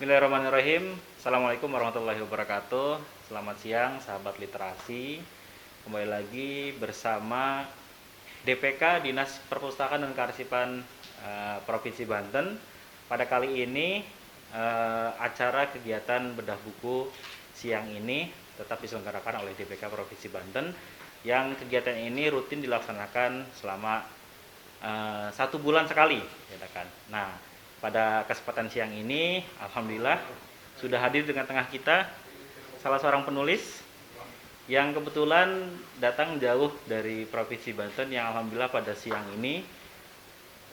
Bismillahirrahmanirrahim. Assalamualaikum warahmatullahi wabarakatuh. Selamat siang sahabat literasi. Kembali lagi bersama DPK Dinas Perpustakaan dan Kearsipan Provinsi Banten. Pada kali ini acara kegiatan bedah buku siang ini tetap diselenggarakan oleh DPK Provinsi Banten, yang kegiatan ini rutin dilaksanakan selama 1 bulan sekali, ya kan. Nah, pada kesempatan siang ini, alhamdulillah sudah hadir dengan tengah kita salah seorang penulis yang kebetulan datang jauh dari Provinsi Banten, yang alhamdulillah pada siang ini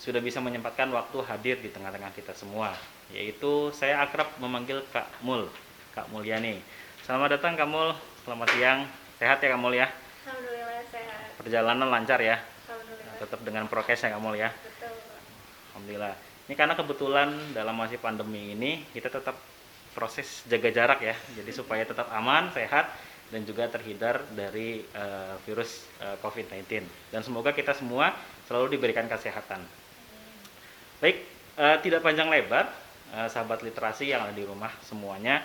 sudah bisa menyempatkan waktu hadir di tengah-tengah kita semua, yaitu saya akrab memanggil Kak Mul, Kak Mulyani. Selamat datang Kak Mul, selamat siang. Sehat ya Kak Mul ya? Alhamdulillah sehat. Perjalanan lancar ya? Alhamdulillah. Tetap dengan prokes ya Kak Mul ya? Betul. Alhamdulillah. Ini karena kebetulan dalam masih pandemi ini kita tetap proses jaga jarak ya, jadi supaya tetap aman, sehat, dan juga terhindar dari virus COVID-19. Dan semoga kita semua selalu diberikan kesehatan. Baik, tidak panjang lebar, sahabat literasi yang ada di rumah semuanya,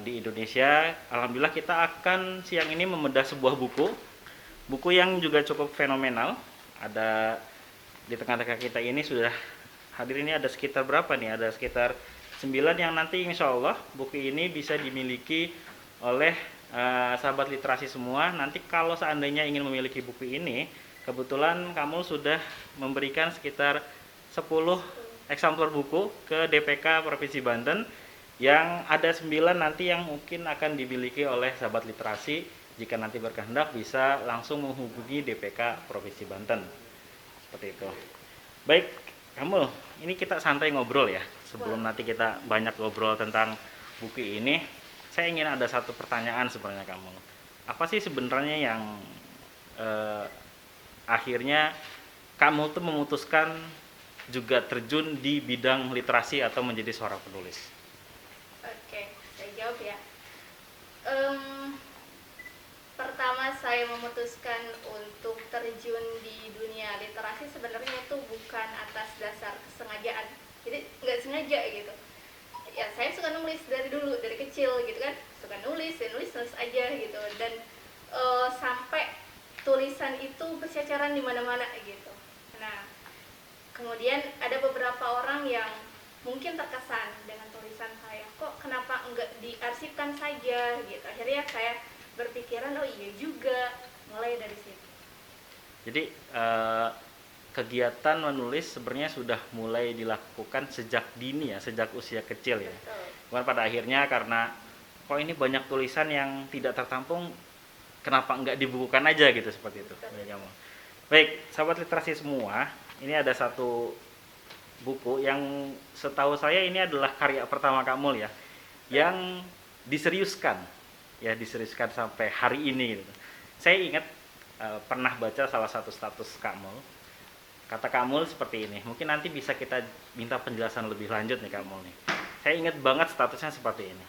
di Indonesia, alhamdulillah kita akan siang ini membedah sebuah buku yang juga cukup fenomenal. Ada di tengah-tengah kita ini sudah hadir, ini ada sekitar berapa nih? Ada sekitar 9 yang nanti insya Allah buku ini bisa dimiliki oleh sahabat literasi semua. Nanti kalau seandainya ingin memiliki buku ini, kebetulan kamu sudah memberikan sekitar 10 eksemplar buku ke DPK Provinsi Banten, yang ada 9 nanti yang mungkin akan dimiliki oleh sahabat literasi. Jika nanti berkehendak bisa langsung menghubungi DPK Provinsi Banten. Seperti itu. Baik, kamu, ini kita santai ngobrol ya. Sebelum nanti kita banyak ngobrol tentang buku ini, saya ingin ada satu pertanyaan sebenarnya kamu. Apa sih sebenarnya yang akhirnya kamu tuh memutuskan juga terjun di bidang literasi atau menjadi seorang penulis? Oke, saya jawab ya. Pertama saya memutuskan untuk terjun di dunia literasi sebenarnya itu bukan atas dasar kesengajaan, jadi nggak sengaja gitu ya. Saya suka nulis dari dulu, dari kecil gitu kan, suka nulis aja gitu, dan sampai tulisan itu berceceran di mana-mana gitu. Nah, kemudian ada beberapa orang yang mungkin terkesan dengan tulisan saya, kok kenapa enggak diarsipkan saja gitu. Akhirnya saya berpikiran, oh iya juga, mulai dari situ. Jadi kegiatan menulis sebenarnya sudah mulai dilakukan sejak dini ya, sejak usia kecil ya. Cuman pada akhirnya karena kok ini banyak tulisan yang tidak tertampung, kenapa enggak dibukukan aja gitu, seperti itu. Ya, kamu. Baik, sahabat literasi semua, ini ada satu buku yang setahu saya ini adalah karya pertama kamu ya, yang diseriuskan sampai hari ini gitu. Saya ingat pernah baca salah satu status Kak Mul. Kata Kak Mul seperti ini, mungkin nanti bisa kita minta penjelasan lebih lanjut nih Kak Mul nih. Saya ingat banget statusnya seperti ini,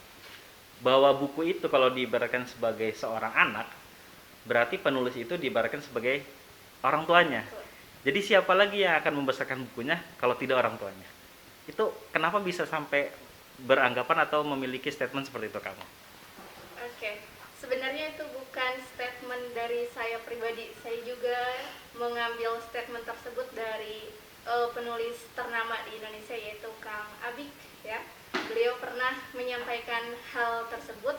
bahwa buku itu kalau diibaratkan sebagai seorang anak, berarti penulis itu diibaratkan sebagai orang tuanya. Jadi siapa lagi yang akan membesarkan bukunya kalau tidak orang tuanya? Itu kenapa bisa sampai beranggapan atau memiliki statement seperti itu kamu? Oke, sebenarnya itu bukan statement dari saya pribadi. Saya juga mengambil statement tersebut dari penulis ternama di Indonesia, yaitu Kang Abik ya. Beliau pernah menyampaikan hal tersebut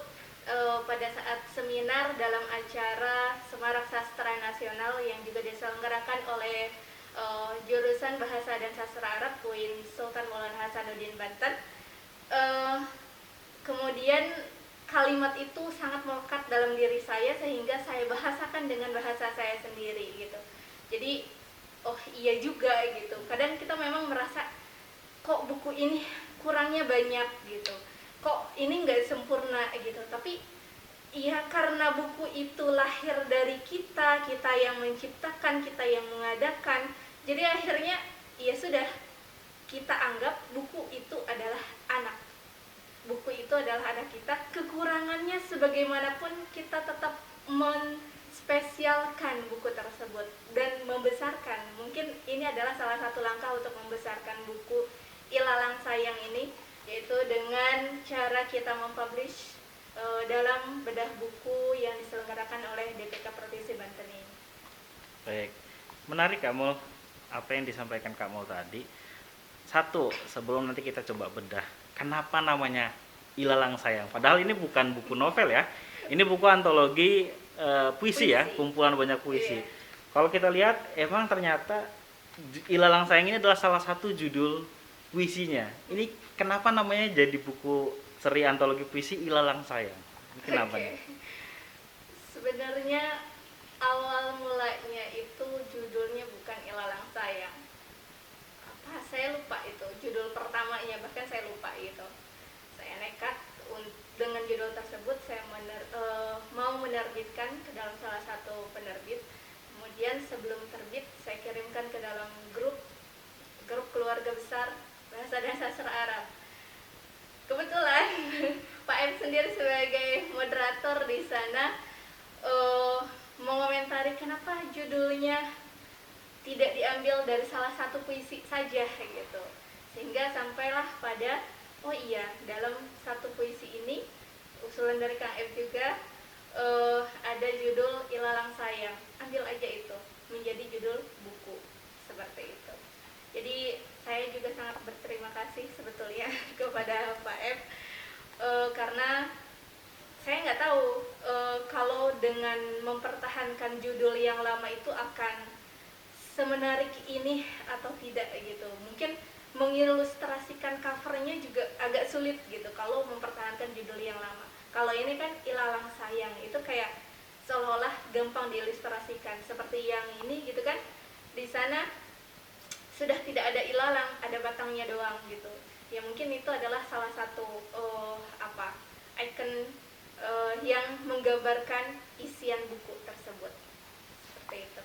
pada saat seminar dalam acara Semarak Sastra Nasional yang juga diselenggarakan oleh jurusan Bahasa dan Sastra Arab UIN Sultan Maulana Hasanuddin Banten. Kemudian kalimat itu sangat melekat dalam diri saya sehingga saya bahasakan dengan bahasa saya sendiri gitu. Jadi oh iya juga gitu. Kadang kita memang merasa kok buku ini kurangnya banyak gitu, kok ini nggak sempurna gitu. Tapi ya karena buku itu lahir dari kita yang menciptakan, kita yang mengadakan, jadi akhirnya ya sudah, kita anggap buku itu adalah anak kita. Kekurangannya sebagaimanapun kita tetap menspesialkan buku tersebut dan membesarkan. Mungkin ini adalah salah satu langkah untuk membesarkan buku Ilalang Sayang ini, yaitu dengan cara kita mempublish dalam bedah buku yang diselenggarakan oleh DPK Provinsi Banten ini. Baik, menarik Kak Mul apa yang disampaikan Kak Mul tadi. Satu, sebelum nanti kita coba bedah, kenapa namanya Ilalang Sayang? Padahal ini bukan buku novel ya, ini buku antologi puisi ya, kumpulan banyak puisi. Iya. Kalau kita lihat, emang ternyata Ilalang Sayang ini adalah salah satu judul puisinya. Ini kenapa namanya jadi buku seri antologi puisi Ilalang Sayang? Ini kenapa nih? Sebenarnya awal mulanya itu judulnya bukan Ilalang Sayang. Apa? Saya lupa itu judul pertamanya, bahkan saya lupa itu. Saya nekat dengan judul tersebut saya mau menerbitkan ke dalam salah satu penerbit. Kemudian sebelum terbit saya kirimkan ke dalam grup keluarga besar bahasa dan sastra Arab. Kebetulan Pak M sendiri sebagai moderator di sana mengomentari kenapa judulnya tidak diambil dari salah satu puisi saja gitu. Sehingga sampailah pada oh iya, dalam satu puisi ini usulan dari Kang M juga ada judul Ilalang Sayang. Ambil aja itu menjadi judul buku seperti itu. Jadi saya juga sangat berterima kasih sebetulnya kepada Pak F karena saya nggak tahu kalau dengan mempertahankan judul yang lama itu akan semenarik ini atau tidak gitu. Mungkin mengilustrasikan covernya juga agak sulit gitu kalau mempertahankan judul yang lama. Kalau ini kan Ilalang Sayang, itu kayak seolah-olah gampang diilustrasikan seperti yang ini gitu kan. Di sana sudah tidak ada ilalang, ada batangnya doang gitu. Ya mungkin itu adalah salah satu icon yang menggambarkan isian buku tersebut. Seperti itu.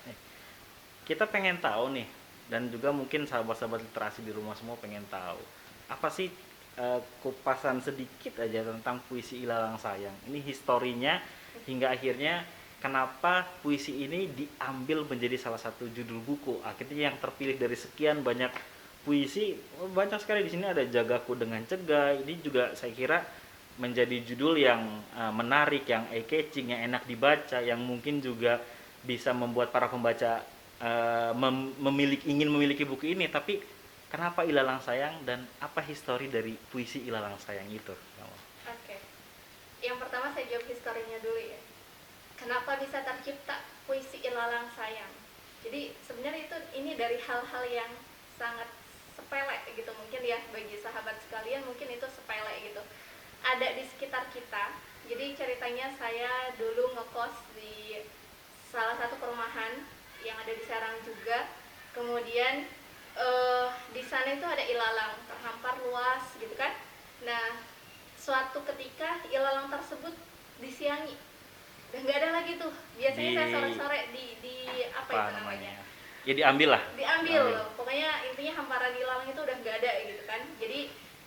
Kita pengen tahu nih, dan juga mungkin sahabat-sahabat literasi di rumah semua pengen tahu, apa sih kupasan sedikit aja tentang puisi Ilalang Sayang. Ini historinya hingga akhirnya kenapa puisi ini diambil menjadi salah satu judul buku. Akhirnya yang terpilih dari sekian banyak puisi, banyak sekali di sini ada Jagaku dengan Cegah. Ini juga saya kira menjadi judul yang menarik, yang eye-catching, yang enak dibaca, yang mungkin juga bisa membuat para pembaca ingin memiliki buku ini. Tapi kenapa Ilalang Sayang dan apa histori dari puisi Ilalang Sayang itu? Oke. Yang pertama saya jawab historinya dulu ya. Kenapa bisa tercipta puisi Ilalang Sayang? Jadi sebenarnya ini dari hal-hal yang sangat sepele gitu mungkin ya bagi sahabat sekalian, mungkin itu sepele gitu. Ada di sekitar kita. Jadi ceritanya saya dulu ngekos di salah satu perumahan yang ada di Serang juga. Kemudian di sana itu ada ilalang terhampar luas gitu kan. Nah, suatu ketika ilalang tersebut disiangi. Dan nggak ada lagi tuh. Biasanya saya sore-sore di apa itu namanya? Ya diambil lah. Diambil loh. Pokoknya intinya hamparan ilalang itu udah nggak ada gitu kan. Jadi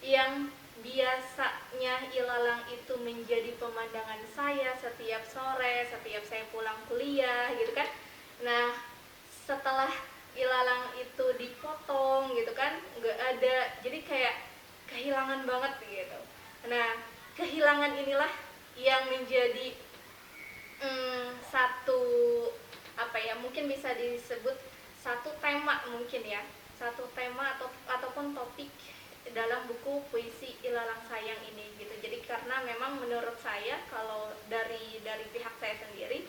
yang biasanya ilalang itu menjadi pemandangan saya setiap sore, setiap saya pulang kuliah gitu kan. Nah, setelah ilalang itu dipotong gitu kan, nggak ada, jadi kayak kehilangan banget gitu. Nah, kehilangan inilah yang menjadi satu mungkin bisa disebut satu tema mungkin ya, satu tema ataupun topik dalam buku puisi Ilalang Sayang ini gitu. Jadi karena memang menurut saya kalau dari pihak saya sendiri,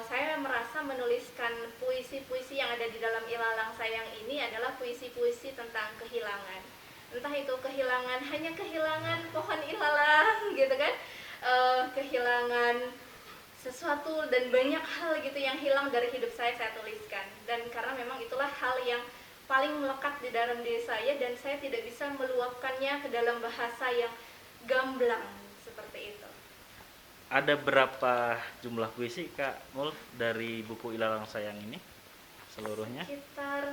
saya merasa menuliskan puisi-puisi yang ada di dalam Ilalang Sayang ini adalah puisi-puisi tentang kehilangan. Entah itu hanya kehilangan pohon ilalang gitu kan, kehilangan sesuatu dan banyak hal gitu yang hilang dari hidup saya tuliskan. Dan karena memang itulah hal yang paling melekat di dalam diri saya dan saya tidak bisa meluapkannya ke dalam bahasa yang gamblang seperti itu. Ada berapa jumlah puisi Kak Mul dari buku Ilalang Sayang ini seluruhnya? Sekitar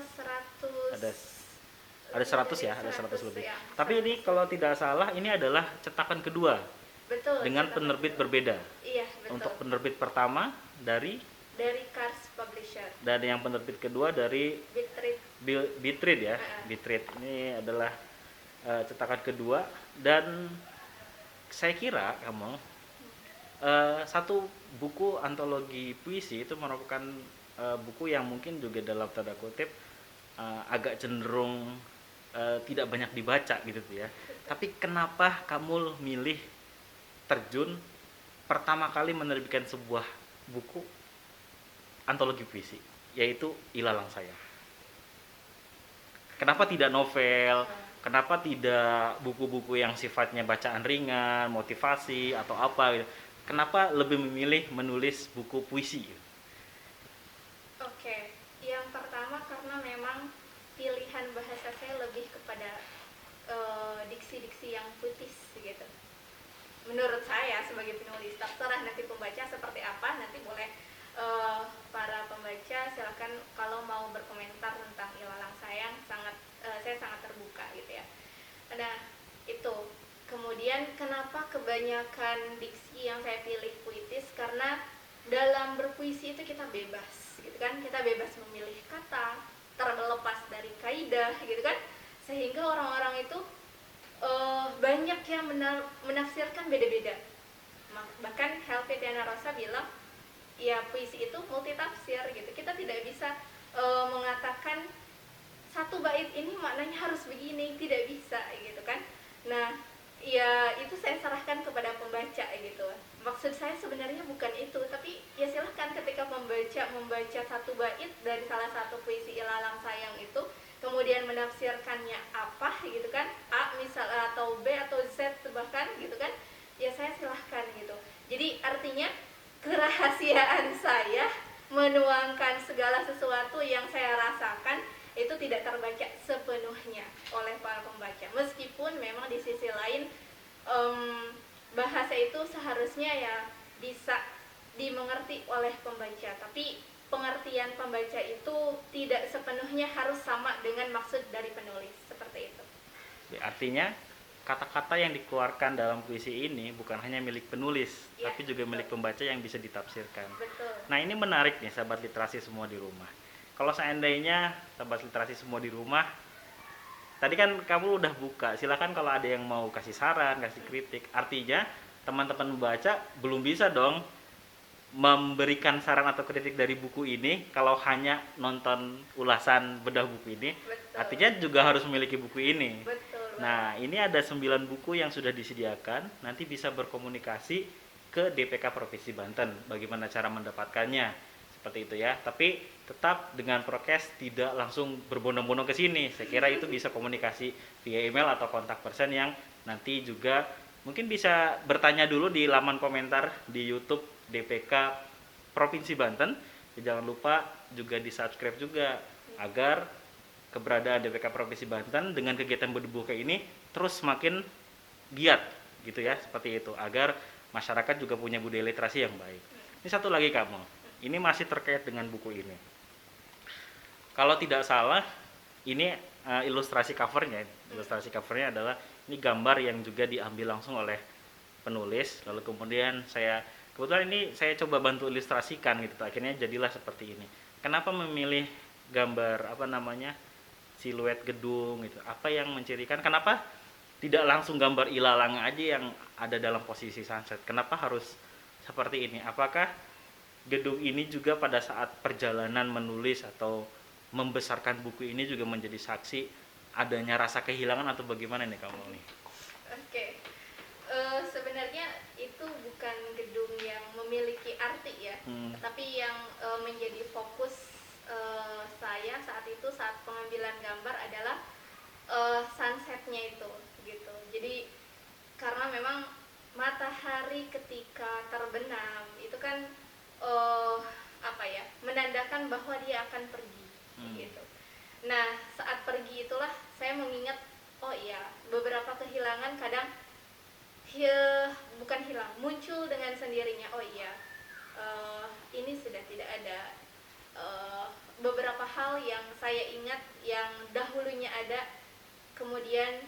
100. Ada 100 ya, ada 100 lebih. Ya, Tapi ini kalau tidak salah ini adalah cetakan kedua. Betul. Dengan penerbit berbeda. Iya, betul. Untuk penerbit pertama dari Kars Publisher. Dan yang penerbit kedua dari Bitread. Bitread ya. Bitread ini adalah cetakan kedua. Dan saya kira kamu satu buku antologi puisi itu merupakan buku yang mungkin juga dalam tanda kutip agak cenderung tidak banyak dibaca gitu tuh ya. Tapi kenapa kamu milih terjun pertama kali menerbitkan sebuah buku antologi puisi, yaitu Ilalang Sayang? Kenapa tidak novel? Kenapa tidak buku-buku yang sifatnya bacaan ringan, motivasi atau apa gitu? Kenapa lebih memilih menulis buku puisi? Oke, yang pertama karena memang pilihan bahasa saya lebih kepada diksi-diksi yang puitis gitu. Menurut saya sebagai penulis, terserah nanti pembaca seperti apa, nanti boleh para pembaca silakan kalau mau berkomentar tentang Ilalang Sayang, saya sangat terbuka gitu ya. Nah, itu. Kemudian kenapa kebanyakan diksi yang saya pilih puitis, karena dalam berpuisi itu kita bebas gitu kan, kita bebas memilih kata, terlepas dari kaidah gitu kan, sehingga orang-orang itu banyak yang menafsirkan beda-beda. Bahkan Helvetia Rosa bilang ya puisi itu multitafsir gitu, kita tidak bisa mengatakan satu bait ini maknanya harus begini, tidak bisa gitu kan. Nah, ya itu saya serahkan kepada pembaca gitu. Maksud saya sebenarnya bukan itu, tapi ya silahkan ketika membaca satu bait dari salah satu puisi Ilalang Sayang itu, kemudian menafsirkannya apa gitu kan, A misal atau B atau Z bahkan gitu kan, ya saya silahkan gitu. Jadi artinya kerahasiaan saya menuangkan segala sesuatu yang saya rasakan itu tidak terbaca sepenuhnya oleh para pembaca, meskipun memang di sisi lain bahasa itu seharusnya ya bisa dimengerti oleh pembaca, tapi pengertian pembaca itu tidak sepenuhnya harus sama dengan maksud dari penulis, seperti itu. Artinya kata-kata yang dikeluarkan dalam puisi ini bukan hanya milik penulis, ya, tapi juga betul. milik pembaca yang bisa ditafsirkan. Betul. Nah, ini menarik nih sahabat literasi semua di rumah. Kalau seandainya sahabat literasi semua di rumah, tadi kan kamu udah buka, silakan kalau ada yang mau kasih saran, kasih kritik. Artinya teman-teman membaca belum bisa dong memberikan saran atau kritik dari buku ini kalau hanya nonton ulasan bedah buku ini. Betul. Artinya juga harus memiliki buku ini. Betul. Nah, ini ada 9 buku yang sudah disediakan, nanti bisa berkomunikasi ke DPK Provinsi Banten bagaimana cara mendapatkannya. Seperti itu ya. Tapi tetap dengan prokes, tidak langsung berbondong-bondong ke sini. Saya kira itu bisa komunikasi via email atau kontak person yang nanti juga mungkin bisa bertanya dulu di laman komentar di YouTube DPK Provinsi Banten. Jangan lupa juga di-subscribe juga agar keberadaan DPK Provinsi Banten dengan kegiatan berbuka ini terus semakin giat gitu ya, seperti itu, agar masyarakat juga punya budaya literasi yang baik. Ini satu lagi kamu, ini masih terkait dengan buku ini. Kalau tidak salah, ini ilustrasi covernya. Ilustrasi covernya adalah ini gambar yang juga diambil langsung oleh penulis. Lalu kemudian kebetulan ini saya coba bantu ilustrasikan gitu. Akhirnya jadilah seperti ini. Kenapa memilih gambar siluet gedung gitu? Apa yang mencirikan? Kenapa tidak langsung gambar ilalang aja yang ada dalam posisi sunset? Kenapa harus seperti ini? Apakah gedung ini juga pada saat perjalanan menulis atau membesarkan buku ini juga menjadi saksi adanya rasa kehilangan atau bagaimana nih kamu nih? Oke. Sebenarnya itu bukan gedung yang memiliki arti ya, tapi yang menjadi fokus saya saat pengambilan gambar adalah sunsetnya itu gitu. Jadi karena memang matahari ketika terbenam itu kan menandakan bahwa dia akan pergi gitu. Nah, saat pergi itulah saya mengingat, oh iya, beberapa kehilangan kadang bukan hilang, muncul dengan sendirinya. Oh iya, ini sudah tidak ada. Beberapa hal yang saya ingat yang dahulunya ada, kemudian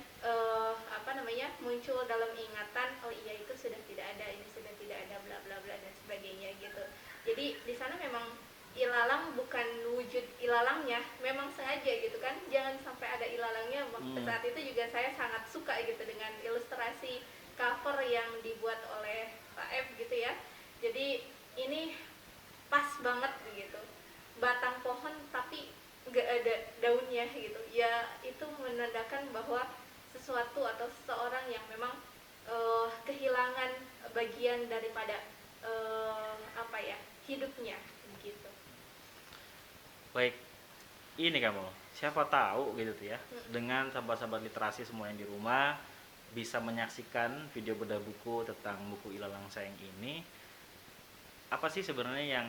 muncul dalam ingatan, oh iya itu sudah tidak ada, ini sudah tidak ada, bla bla bla dan sebagainya gitu. Jadi di sana memang ilalang bukan wujud ilalangnya, memang sengaja gitu kan, jangan sampai ada ilalangnya. Saat itu juga saya sangat suka gitu dengan ilustrasi cover yang dibuat oleh Pak F gitu ya. Jadi ini pas banget gitu, batang pohon tapi nggak ada daunnya gitu ya, itu menandakan bahwa sesuatu atau seseorang yang memang kehilangan bagian daripada apa ya, hidupnya gitu. Baik, ini kamu, siapa tahu gitu tuh ya, dengan sahabat-sahabat literasi semua yang di rumah bisa menyaksikan video bedah buku tentang buku Ilalang Sayang ini. Apa sih sebenarnya yang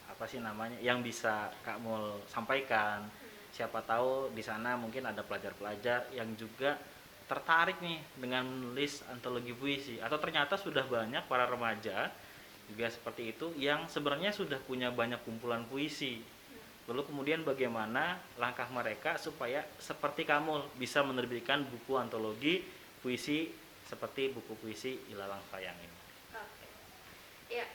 apa sih namanya yang bisa Kak Mul sampaikan? Siapa tahu di sana mungkin ada pelajar-pelajar yang juga tertarik nih dengan menulis antologi puisi, atau ternyata sudah banyak para remaja juga seperti itu yang sebenarnya sudah punya banyak kumpulan puisi. Lalu kemudian bagaimana langkah mereka supaya seperti kamu bisa menerbitkan buku antologi puisi seperti buku puisi Ilalang Sayang ini. Oke. Ya,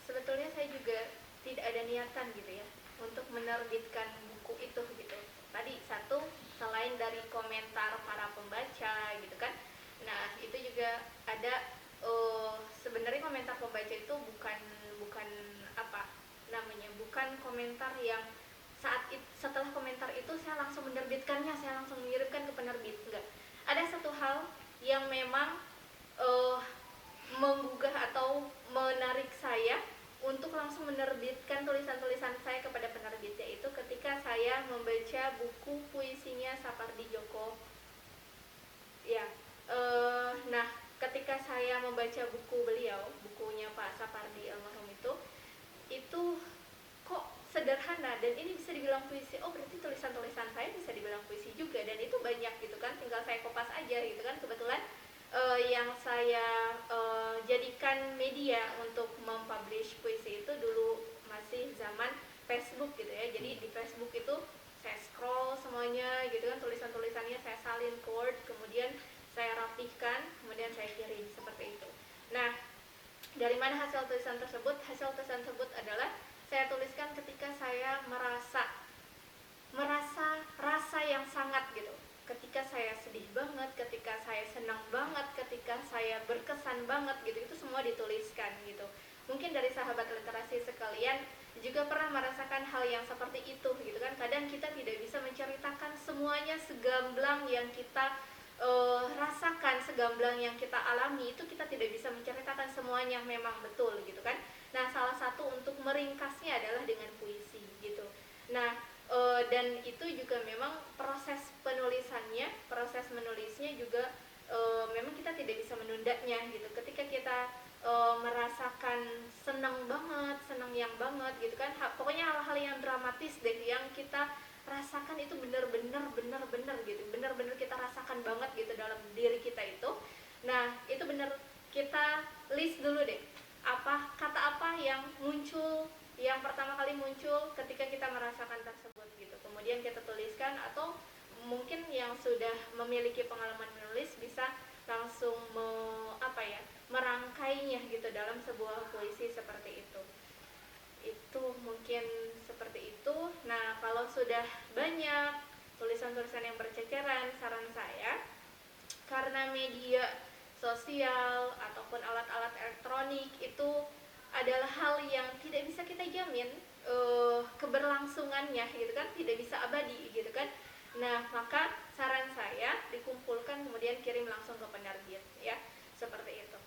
sebetulnya saya juga tidak ada niatan gitu ya untuk menerbitkan buku itu gitu. Tadi satu, selain dari komentar para pembaca gitu kan, nah itu juga ada sebenarnya komentar pembaca itu bukan apa namanya, bukan komentar yang setelah komentar itu saya langsung menerbitkannya, saya langsung mengirimkan ke penerbit, enggak. Ada satu hal yang memang menggugah atau menarik saya untuk langsung menerbitkan tulisan-tulisan saya kepada penerbit, yaitu ketika saya membaca buku puisinya Sapardi Djoko ya. Nah, ketika saya membaca buku beliau, bukunya Pak Sapardi almarhum itu kok sederhana dan ini bisa dibilang puisi. Oh, berarti tulisan-tulisan saya bisa dibilang puisi juga, dan itu banyak gitu kan, tinggal saya kopas aja gitu kan. Kebetulan yang saya jadikan media untuk mempublish puisi itu dulu masih zaman Facebook gitu ya. Jadi di Facebook itu saya scroll semuanya gitu kan, tulisan-tulisannya saya salin ke Word, kemudian saya rapihkan, kemudian saya kirim seperti itu. Nah, dari mana hasil tulisan tersebut? Hasil tulisan tersebut adalah saya tuliskan ketika saya merasa rasa yang sangat gitu. Ketika saya sedih banget, ketika saya senang banget, ketika saya berkesan banget gitu, itu semua dituliskan gitu. Mungkin dari sahabat literasi sekalian juga pernah merasakan hal yang seperti itu gitu kan. Kadang kita tidak bisa menceritakan semuanya segamblang yang kita rasakan, segamblang yang kita alami, itu kita tidak bisa menceritakan semuanya memang betul gitu kan. Nah, salah satu untuk meringkasnya adalah dengan puisi gitu. Nah, dan itu juga memang proses penulisannya, proses menulisnya juga memang kita tidak bisa menundanya gitu. Ketika kita merasakan senang banget, senang yang banget gitu kan, pokoknya hal-hal yang dramatis deh yang kita rasakan itu benar-benar gitu, benar-benar kita rasakan banget gitu dalam diri kita itu. Nah, itu benar kita list dulu deh, kata apa yang muncul, yang pertama kali muncul ketika kita merasakan tersebut gitu. Kemudian kita tuliskan, atau mungkin yang sudah memiliki pengalaman menulis bisa langsung merangkainya gitu dalam sebuah puisi seperti itu. Itu mungkin seperti itu. Nah, kalau sudah banyak tulisan-tulisan yang berceceran, saran saya, karena media sosial ataupun alat-alat elektronik itu adalah hal yang tidak bisa kita jamin keberlangsungannya gitu kan, tidak bisa abadi gitu kan. Nah, maka saran saya dikumpulkan kemudian kirim langsung ke penerbit ya, seperti itu.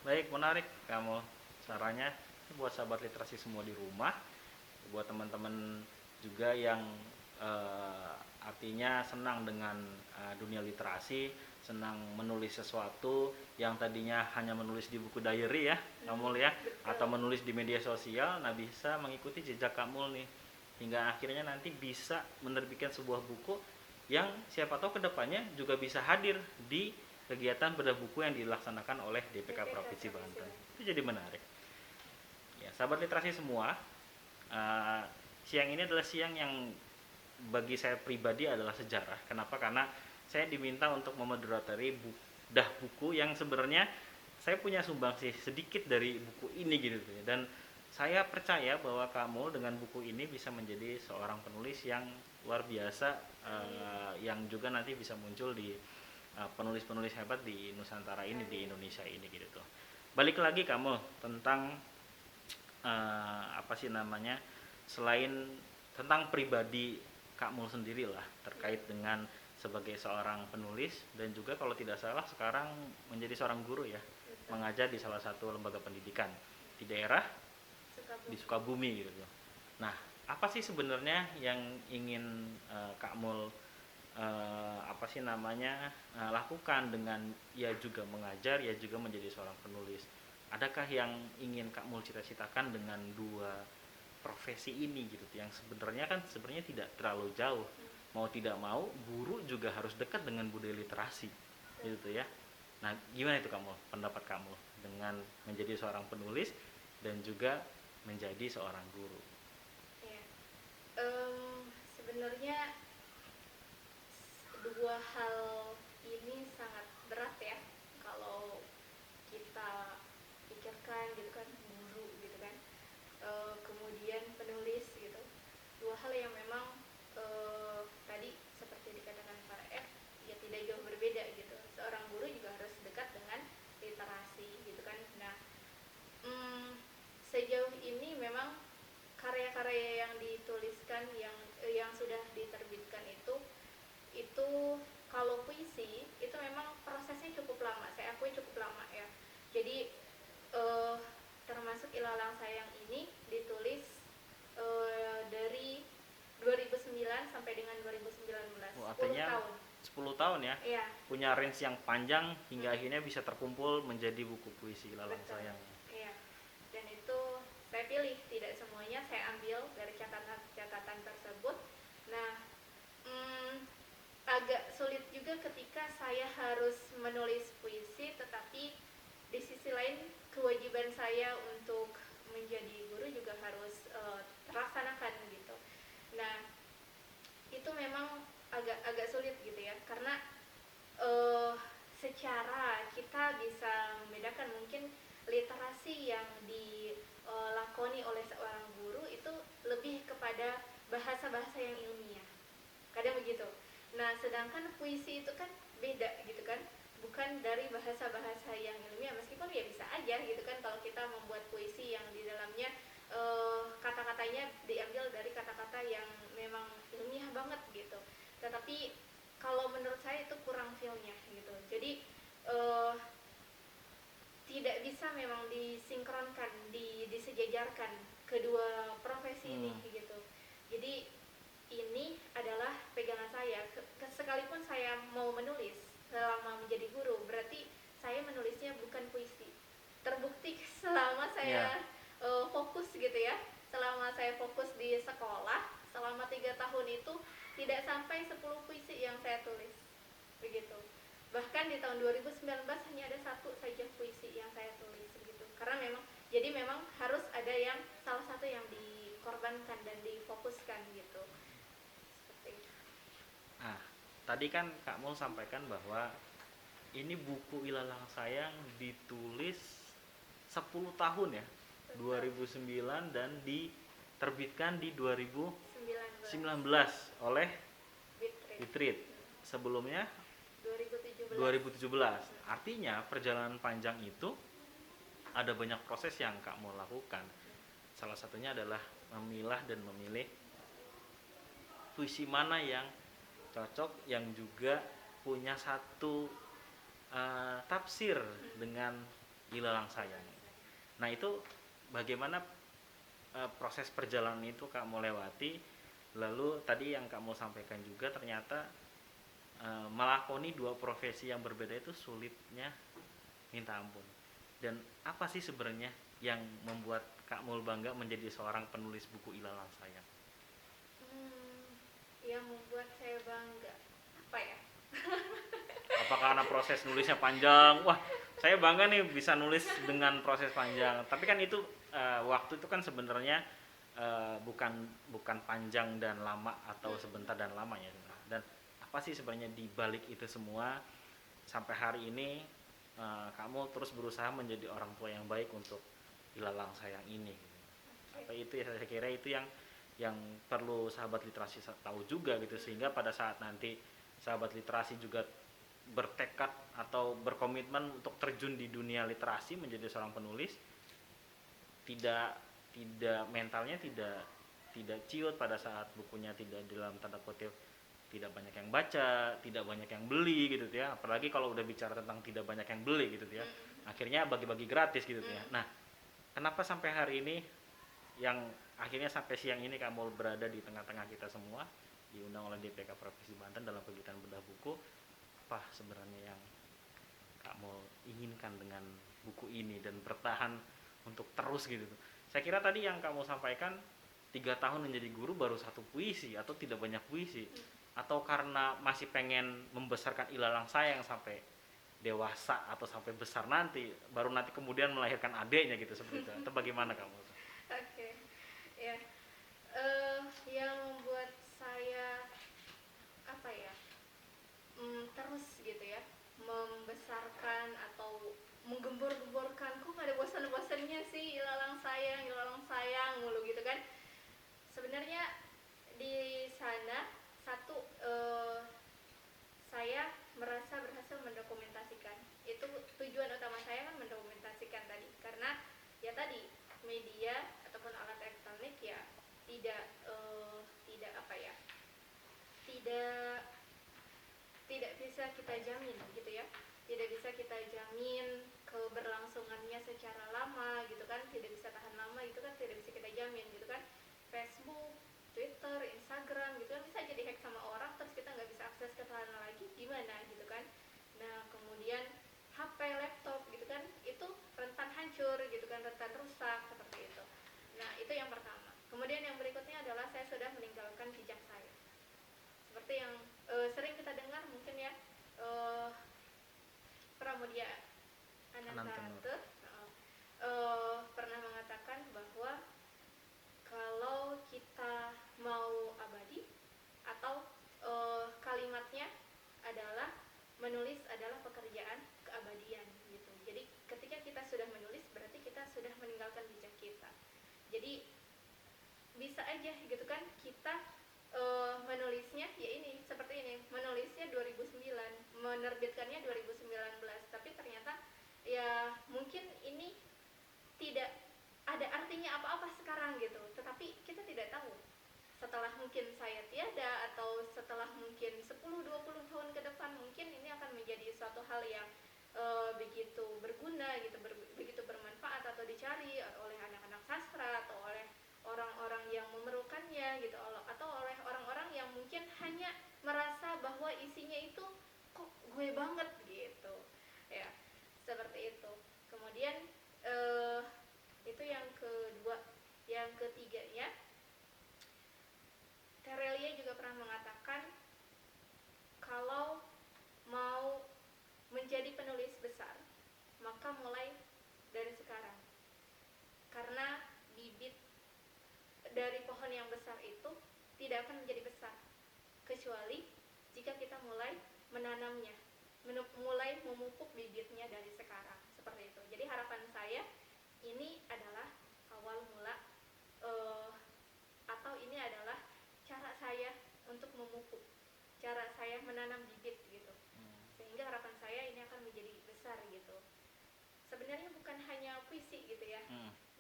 Baik, menarik kamu sarannya. Buat sahabat literasi semua di rumah, buat teman-teman juga yang artinya senang dengan dunia literasi, senang menulis sesuatu yang tadinya hanya menulis di buku diary ya, Kamul ya, atau menulis di media sosial. Nah, bisa mengikuti jejak Kamul nih, hingga akhirnya nanti bisa menerbitkan sebuah buku yang siapa tahu kedepannya juga bisa hadir di kegiatan bedah buku yang dilaksanakan oleh DPK Provinsi Banten. Itu jadi menarik. Ya, sahabat literasi semua, siang ini adalah siang yang bagi saya pribadi adalah sejarah. Kenapa? Karena saya diminta untuk memoderatori bedah buku yang sebenarnya saya punya sumbangsih sedikit dari buku ini gitu ya. Dan saya percaya bahwa kamu dengan buku ini bisa menjadi seorang penulis yang luar biasa, yang juga nanti bisa muncul di penulis-penulis hebat di Nusantara ini, di Indonesia ini gitu tuh. Balik lagi kamu tentang apa sih namanya, selain tentang pribadi kamu sendiri lah terkait dengan sebagai seorang penulis, dan juga kalau tidak salah sekarang menjadi seorang guru ya, mengajar di salah satu lembaga pendidikan di daerah di Sukabumi gitu. Nah, apa sih sebenarnya yang ingin Kak Mul apa sih namanya lakukan dengan ya juga mengajar, ya juga menjadi seorang penulis? Adakah yang ingin Kak Mul cita-citakan dengan dua profesi ini gitu, yang sebenarnya kan sebenarnya tidak terlalu jauh. Mau tidak mau guru juga harus dekat dengan budaya literasi gitu ya. Nah, gimana itu kamu, pendapat kamu dengan menjadi seorang penulis dan juga menjadi seorang guru? Ya. Sebenarnya dua hal ini sangat berat ya kalau kita pikirkan gitu kan, guru gitu kan, kemudian penulis gitu, dua hal yang memang tadi seperti dikatakan Pak F ya tidak jauh berbeda gitu. Seorang guru juga harus dekat dengan literasi gitu kan. Nah, sejauh ini memang karya-karya yang dituliskan yang sudah diterbitkan itu kalau puisi itu memang prosesnya cukup lama, saya akui cukup lama ya. Jadi termasuk Ilalang Sayang ini ditulis dari 2009 sampai dengan 2019. Oh, artinya 10 tahun ya? Iya. Punya range yang panjang hingga akhirnya bisa terkumpul menjadi buku puisi Ilalang Sayang. Iya. Dan itu saya pilih, tidak semuanya saya ambil dari catatan-catatan tersebut. Nah, agak sulit juga ketika saya harus menulis puisi, tetapi di sisi lain kewajiban saya untuk menjadi guru juga harus terlaksanakan gitu. Nah, itu memang agak sulit gitu ya, karena secara kita bisa membedakan mungkin literasi yang dilakoni oleh seorang guru itu lebih kepada bahasa-bahasa yang ilmiah, kadang begitu. Nah, sedangkan puisi itu kan beda gitu kan, bukan dari bahasa-bahasa yang ilmiah, meskipun ya bisa aja gitu kan kalau kita membuat puisi yang di dalamnya kata-katanya diambil dari kata-kata yang memang ilmiah banget gitu. Tetapi kalau menurut saya itu kurang feel-nya gitu. Jadi tidak bisa memang disinkronkan, disejajarkan kedua profesi ini gitu. Jadi ini adalah pegangan saya. Sekalipun saya mau menulis selama menjadi guru, berarti saya menulisnya bukan puisi. Terbukti selama saya fokus gitu ya, selama saya fokus di sekolah selama 3 tahun itu tidak sampai 10 puisi yang saya tulis begitu. Bahkan di tahun 2019 hanya ada 1 saja puisi yang saya tulis begitu, karena memang harus ada yang salah satu yang dikorbankan dan difokuskan gitu. Seperti itu. Nah, tadi kan Kak Mul sampaikan bahwa ini buku Ilalang Sayang ditulis 10 tahun ya, 2009 dan diterbitkan di 2019 oleh Bitread. Sebelumnya 2017. Artinya perjalanan panjang itu ada banyak proses yang Kak Mul lakukan. Salah satunya adalah memilah dan memilih puisi mana yang cocok, yang juga punya satu tafsir dengan Ilalang Sayang. Nah, itu bagaimana proses perjalanan itu Kak mau lewati? Lalu tadi yang Kak mau sampaikan juga ternyata melakoni dua profesi yang berbeda itu sulitnya minta ampun. Dan apa sih sebenarnya yang membuat Kak Mul bangga menjadi seorang penulis buku Ilalang Sayang? Yang membuat saya bangga apa ya? Apa karena proses nulisnya panjang? Wah, saya bangga nih bisa nulis dengan proses panjang. Tapi kan itu waktu itu kan sebenarnya bukan panjang dan lama atau sebentar dan lama ya. Dan apa sih sebenarnya di balik itu semua sampai hari ini kamu terus berusaha menjadi orang tua yang baik untuk Ilalang Sayang ini? Apa itu ya, saya kira itu yang perlu sahabat literasi tahu juga gitu, sehingga pada saat nanti sahabat literasi juga bertekad atau berkomitmen untuk terjun di dunia literasi menjadi seorang penulis, tidak tidak mentalnya tidak ciut pada saat bukunya tidak, dalam tanda kutip, tidak banyak yang baca, tidak banyak yang beli gitu ya. Apalagi kalau udah bicara tentang tidak banyak yang beli gitu ya. Akhirnya bagi-bagi gratis gitu ya. Nah, kenapa sampai hari ini, yang akhirnya sampai siang ini kamu berada di tengah-tengah kita semua, diundang oleh DPK Provinsi Banten dalam kegiatan bedah buku, apa sebenarnya yang kamu inginkan dengan buku ini dan bertahan untuk terus gitu? Saya kira tadi yang kamu sampaikan 3 tahun menjadi guru baru satu puisi atau tidak banyak puisi, atau karena masih pengen membesarkan ilalang sayang sampai dewasa atau sampai besar nanti, baru nanti kemudian melahirkan adiknya gitu seperti itu, atau bagaimana kamu? Oke, ya. Yang membuat saya apa ya, terus gitu ya, membesarkan atau menggembor-gemborkan, kok nggak ada bosan-bosannya sih, ilalang sayang mulu gitu kan. Sebenarnya di sana satu, saya merasa berhasil mendokumentasikan. Itu tujuan utama saya kan, mendokumentasikan tadi, karena ya tadi media ataupun alat elektronik ya tidak apa ya, tidak tidak bisa kita jamin gitu ya, tidak bisa kita jamin keberlangsungannya secara lama gitu kan, tidak bisa tahan lama gitu kan, tidak bisa kita jamin gitu kan. Facebook, Twitter, Instagram gitu kan bisa jadi hack sama orang, terus kita nggak bisa akses ke sana lagi, gimana gitu kan. Nah kemudian HP, laptop gitu kan, itu rentan hancur gitu kan, rentan rusak seperti itu. Nah itu yang pertama. Kemudian yang berikutnya adalah saya sudah meninggalkan jejak saya, seperti yang sering kita dengar mungkin ya, Pramudia Anantatur pernah mengatakan bahwa kalau kita mau abadi, atau kalimatnya adalah menulis adalah pekerjaan keabadian gitu. Jadi ketika kita sudah menulis berarti kita sudah meninggalkan jejak kita. Jadi bisa aja gitu kan kita menulisnya ya ini seperti ini, menulisnya 2009, menerbitkannya 2019, tapi ternyata ya mungkin ini tidak ada artinya apa-apa sekarang gitu, tetapi kita tidak tahu setelah mungkin saya tiada, atau setelah mungkin 10-20 tahun ke depan mungkin ini akan menjadi suatu hal yang begitu berguna gitu, begitu bermanfaat, atau dicari oleh anak-anak sastra, atau oleh orang-orang yang memerlukannya gitu, atau oleh orang-orang yang mungkin hanya merasa bahwa isinya itu kok gue banget gitu ya, seperti itu. Kemudian itu yang kedua. Yang ketiganya, Terelia juga pernah mengatakan kalau mau menjadi penulis besar maka mulai dari sekarang, karena bibit dari pohon yang besar itu tidak akan menjadi besar kecuali jika kita mulai menanamnya, mulai memupuk bibitnya dari sekarang, seperti itu. Jadi harapan saya ini adalah awal mula, atau ini adalah cara saya untuk memupuk, cara saya menanam bibit gitu, sehingga harapan saya ini akan menjadi besar gitu. Sebenarnya bukan hanya puisi gitu ya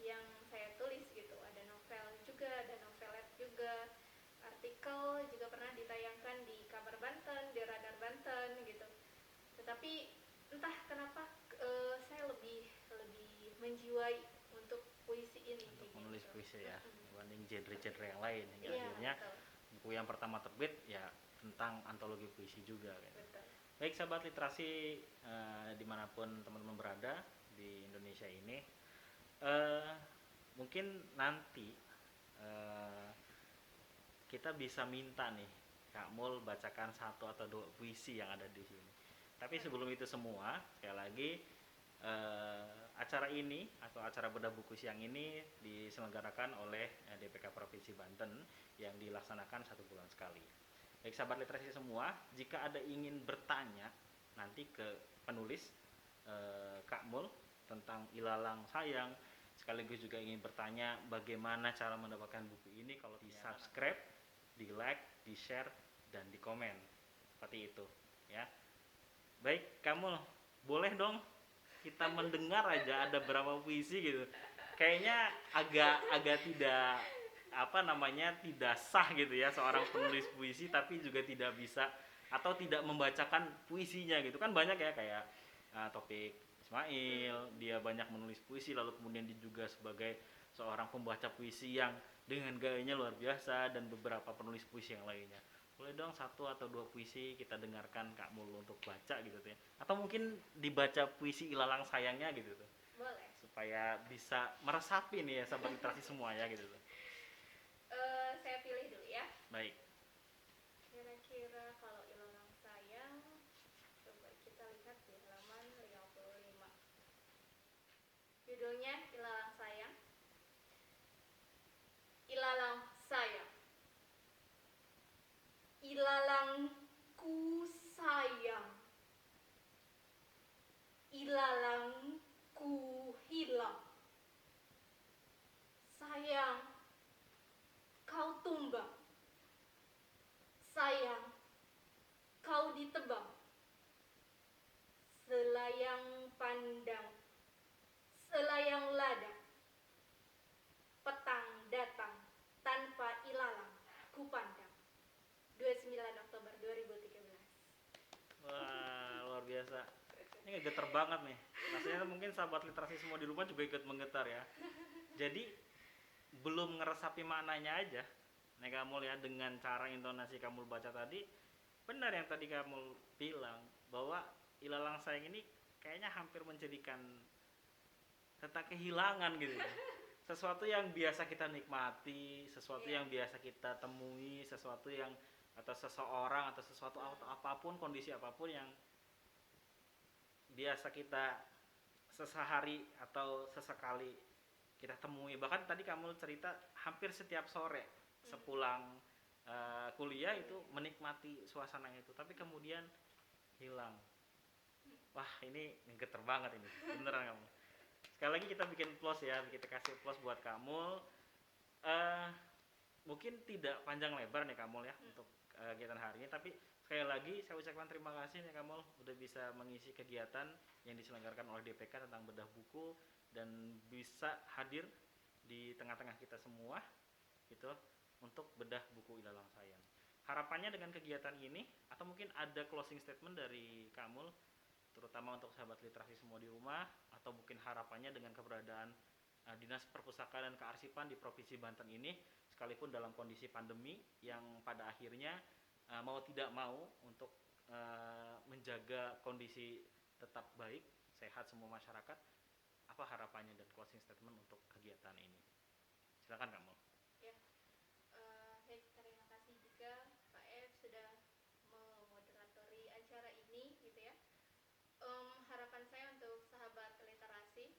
yang saya tulis gitu, ada novel juga, ada novelet juga, artikel juga pernah ditayangkan di Kabar Banten, di Radar Banten gitu. Tetapi entah kenapa saya lebih menjiwai untuk puisi ini, untuk gitu. menulis puisi ya, dibanding genre-genre yang lain, hingga Iya, akhirnya betul. buku yang pertama terbit ya tentang antologi puisi juga kan. Betul. Baik sahabat literasi dimanapun teman-teman berada di Indonesia ini, mungkin nanti kita bisa minta nih Kak Mul bacakan 1 atau 2 puisi yang ada di sini. Tapi sebelum itu semua, sekali lagi acara ini atau acara bedah buku siang ini diselenggarakan oleh DPK Provinsi Banten yang dilaksanakan 1 bulan sekali. Baik sahabat literasi semua, jika ada ingin bertanya nanti ke penulis Kak Mul tentang ilalang sayang, sekaligus juga ingin bertanya bagaimana cara mendapatkan buku ini, kalau di subscribe, di like, di share, dan di komen. Seperti itu ya. Baik, kamu boleh dong kita mendengar aja ada berapa puisi gitu. Kayaknya agak tidak tidak sah gitu ya seorang penulis puisi tapi juga tidak bisa atau tidak membacakan puisinya gitu kan. Banyak ya kayak Topik Ismail, dia banyak menulis puisi, lalu kemudian dia juga sebagai seorang pembaca puisi yang dengan gayanya luar biasa, dan beberapa penulis puisi yang lainnya. Boleh dong 1 atau 2 puisi kita dengarkan Kak Mul untuk baca gitu tuh ya. Atau mungkin dibaca puisi Ilalang Sayangnya gitu tuh. Boleh. Supaya bisa meresapi nih ya sahabat literasi semua ya gitu tuh. Saya pilih dulu ya. Baik. Kira-kira kalau Ilalang Sayang, coba kita lihat di halaman 55. Judulnya Ilalang Sayang. Ilalang sayang. Ilalangku sayang. Ilalangku hilang. Sayang, kau tumbang. Sayang, kau ditebang. Selayang pandang, selayang ladang. Petang datang tanpa ilalang ku pandang. 29 Oktober 2013. Wah, luar biasa. Ini getar banget nih. Rasanya mungkin sahabat literasi semua di rumah juga ikut menggetar ya. Jadi belum ngeresapi maknanya aja. Nih kamu lihat dengan cara intonasi kamu baca tadi, benar yang tadi kamu bilang bahwa Ilalang Sayang ini kayaknya hampir menjadikan tentang kehilangan gitu. Sesuatu yang biasa kita nikmati, sesuatu yang biasa kita temui, sesuatu yang atau seseorang atau sesuatu atau apapun, kondisi apapun yang biasa kita sesehari atau sesekali kita temui. Bahkan tadi kamu cerita hampir setiap sore sepulang kuliah itu menikmati suasana itu, tapi kemudian hilang. Wah, ini geter banget ini, beneran kamu. Sekali lagi kita bikin plus ya, kita kasih plus buat kamu. Mungkin tidak panjang lebar nih kamu ya untuk kegiatan hari ini, tapi sekali lagi saya ucapkan terima kasih nih kamu udah bisa mengisi kegiatan yang diselenggarakan oleh DPK tentang bedah buku dan bisa hadir di tengah-tengah kita semua gitu untuk bedah buku Ilalang Sayang. Harapannya dengan kegiatan ini, atau mungkin ada closing statement dari kamu terutama untuk sahabat literasi semua di rumah, atau mungkin harapannya dengan keberadaan Dinas Perpustakaan dan Kearsipan di Provinsi Banten ini, sekalipun dalam kondisi pandemi yang pada akhirnya mau tidak mau untuk menjaga kondisi tetap baik, sehat semua masyarakat, apa harapannya dan closing statement untuk kegiatan ini? Silakan kamu. Ya, terima kasih juga Pak F sudah memoderatori acara ini gitu ya. Harapan saya untuk sahabat literasi,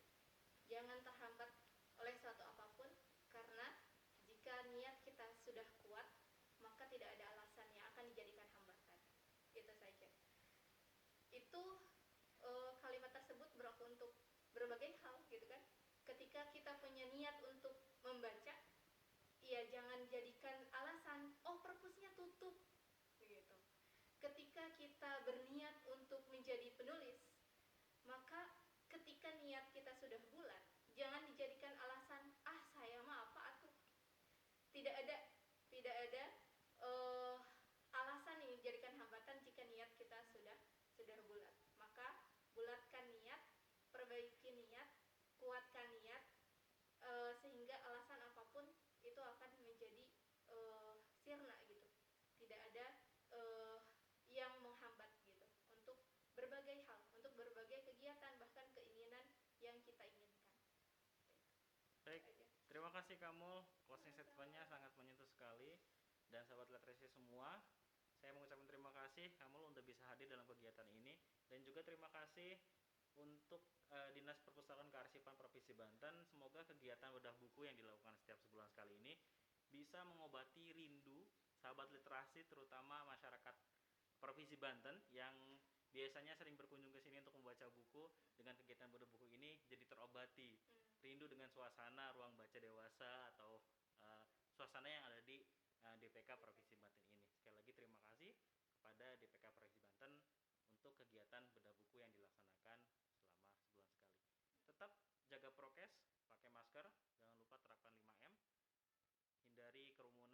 jangan terhambat oleh suatu apapun, karena jika niat kita sudah kuat, maka tidak ada alasan yang akan dijadikan hambatan. Itu saja. Itu kalimat tersebut berlaku untuk berbagai hal gitu kan. Ketika kita punya niat untuk membaca, ya jangan jadikan alasan, oh perpusnya tutup gitu. Ketika kita berniat untuk menjadi penulis, maka ketika niat kita sudah bulat, jangan dijadikan alasan, ah saya mah apa atuh. Tidak ada alasan yang dijadikan hambatan jika niat kita sudah bulat. Maka bulatkan niat, perbaiki niat, kuatkan niat, sehingga alasan apapun itu akan menjadi sirna gitu. Tidak ada yang menghambat gitu untuk berbagai hal, untuk berbagai kegiatan, bahkan keinginan yang kita inginkan. Baik, terima kasih kamu. Closing statement-nya sangat menyentuh sekali. Dan sahabat literasi semua, saya mengucapkan terima kasih kamu udah bisa hadir dalam kegiatan ini, dan juga terima kasih untuk Dinas Perpustakaan Kearsipan Provinsi Banten. Semoga kegiatan bedah buku yang dilakukan setiap sebulan sekali ini bisa mengobati rindu sahabat literasi, terutama masyarakat Provinsi Banten yang biasanya sering berkunjung ke sini untuk membaca buku. Dengan kegiatan bedah buku ini jadi terobati rindu dengan suasana ruang baca dewasa atau suasana yang ada di DPK Provinsi Banten ini. Sekali lagi terima kasih kepada DPK Provinsi Banten untuk kegiatan bedah buku yang dilaksanakan selama sebulan sekali. Tetap jaga prokes, pakai masker, jangan lupa terapkan 5M, hindari kerumunan